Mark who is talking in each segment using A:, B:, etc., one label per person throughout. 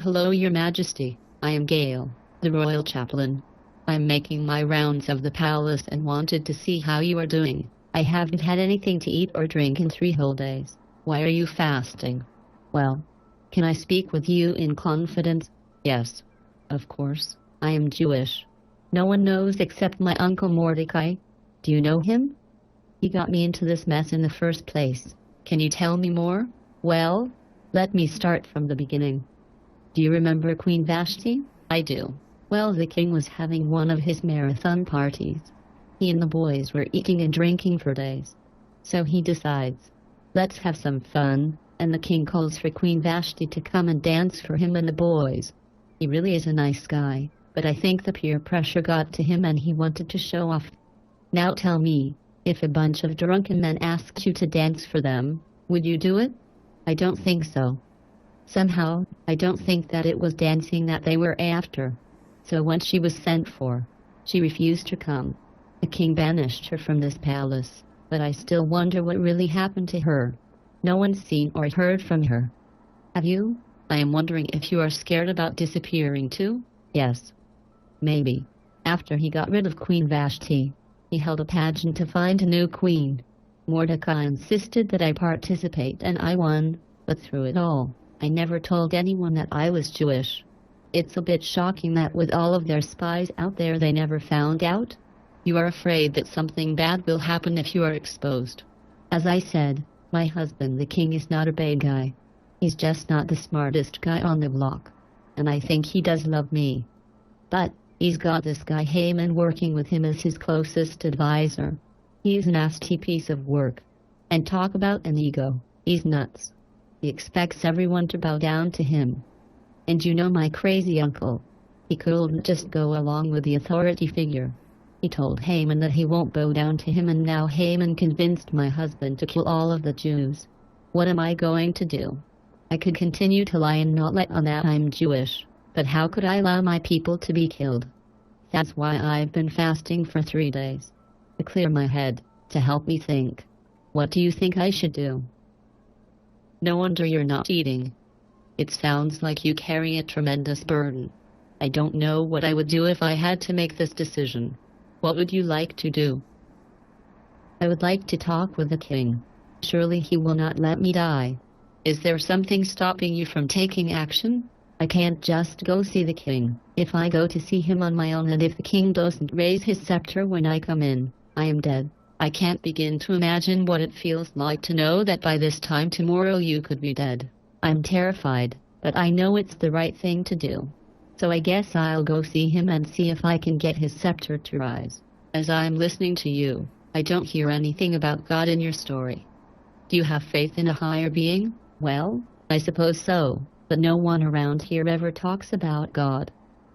A: Hello, Your Majesty. I am Gail, the Royal Chaplain. I'm making my rounds of the palace and wanted to see how you are doing. I haven't had anything to eat or drink in 3 whole days. Why are you fasting? Well, can I speak with you in confidence? Yes. Of course. I am Jewish. No one knows except my uncle Mordecai. Do you know him? He got me into this mess in the first place. Can you tell me more? Well, let me start from the beginning. Do you remember Queen Vashti? I do. Well, the king was having one of his marathon parties. He and the boys were eating and drinking for days. So he decides, let's have some fun, and the king calls for Queen Vashti to come and dance for him and the boys. He really is a nice guy, but I think the peer pressure got to him and he wanted to show off. Now tell me, if a bunch of drunken men asked you to dance for them, would you do it? I don't think so. Somehow, I don't think that it was dancing that they were after. So when she was sent for, she refused to come. The king banished her from this palace, but I still wonder what really happened to her. No one's seen or heard from her. Have you? I am wondering if you are scared about disappearing too? Yes. Maybe. After he got rid of Queen Vashti, he held a pageant to find a new queen. Mordecai insisted that I participate and I won, but through it all, I never told anyone that I was Jewish. It's a bit shocking that with all of their spies out there they never found out. You are afraid that something bad will happen if you are exposed. As I said, my husband the king is not a bad guy. He's just not the smartest guy on the block. And I think he does love me. But he's got this guy Haman working with him as his closest advisor. He's a nasty piece of work. And talk about an ego. He's nuts. He expects everyone to bow down to him. And you know my crazy uncle. He couldn't just go along with the authority figure. He told Haman that he won't bow down to him, and now Haman convinced my husband to kill all of the Jews. What am I going to do? I could continue to lie and not let on that I'm Jewish, but how could I allow my people to be killed? That's why I've been fasting for 3 days. To clear my head, to help me think. What do you think I should do? No wonder you're not eating. It sounds like you carry a tremendous burden. I don't know what I would do if I had to make this decision. What would you like to do? I would like to talk with the king. Surely he will not let me die. Is there something stopping you from taking action? I can't just go see the king. If I go to see him on my own and if the king doesn't raise his scepter when I come in, I am dead. I can't begin to imagine what it feels like to know that by this time tomorrow you could be dead. I'm terrified, but I know it's the right thing to do. So I guess I'll go see him and see if I can get his scepter to rise. As I'm listening to you, I don't hear anything about God in your story. Do you have faith in a higher being? Well, I suppose so, but no one around here ever talks about God.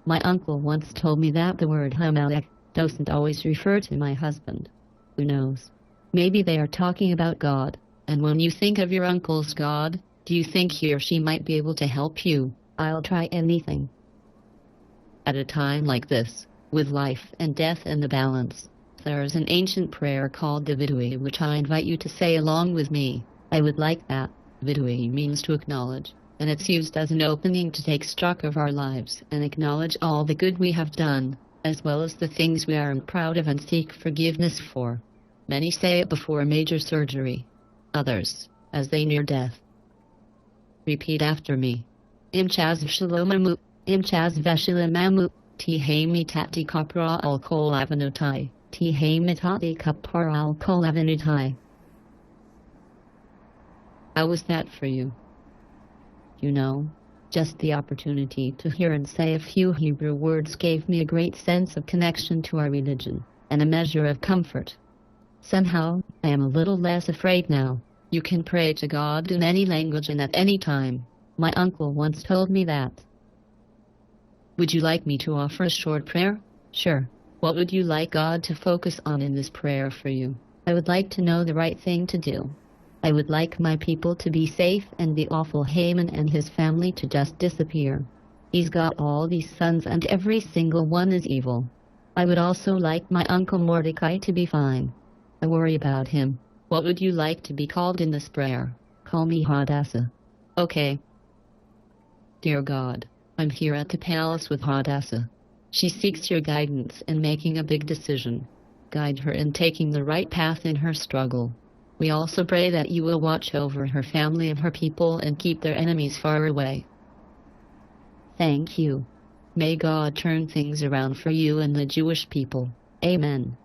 A: My uncle once told me that the word Hamelech doesn't always refer to my husband. Who knows? Maybe they are talking about God, and when you think of your uncle's God, do you think he or she might be able to help you? I'll try anything. At a time like this, with life and death in the balance, there is an ancient prayer called the Vidui, which I invite you to say along with me. I would like that. Vidui means to acknowledge, and it's used as an opening to take stock of our lives and acknowledge all the good we have done, as well as the things we are proud of and seek forgiveness for. Many say it before major surgery. Others, as they near death. Repeat after me. Imchaz Shalomamu, Imchaz Veshalamamu, Tihamitati Kapra al Kol Avanutai, Tihamitati Kapar al Kol Avanutai. How was that for you? You know, just the opportunity to hear and say a few Hebrew words gave me a great sense of connection to our religion, and a measure of comfort. Somehow, I am a little less afraid now. You can pray to God in any language and at any time. My uncle once told me that. Would you like me to offer a short prayer? Sure. What would you like God to focus on in this prayer for you? I would like to know the right thing to do. I would like my people to be safe and the awful Haman and his family to just disappear. He's got all these sons and every single one is evil. I would also like my uncle Mordecai to be fine. I worry about him. What would you like to be called in this prayer? Call me Hadassah. Okay. Dear God, I'm here at the palace with Hadassah. She seeks your guidance in making a big decision. Guide her in taking the right path in her struggle. We also pray that you will watch over her family and her people and keep their enemies far away. Thank you. May God turn things around for you and the Jewish people. Amen.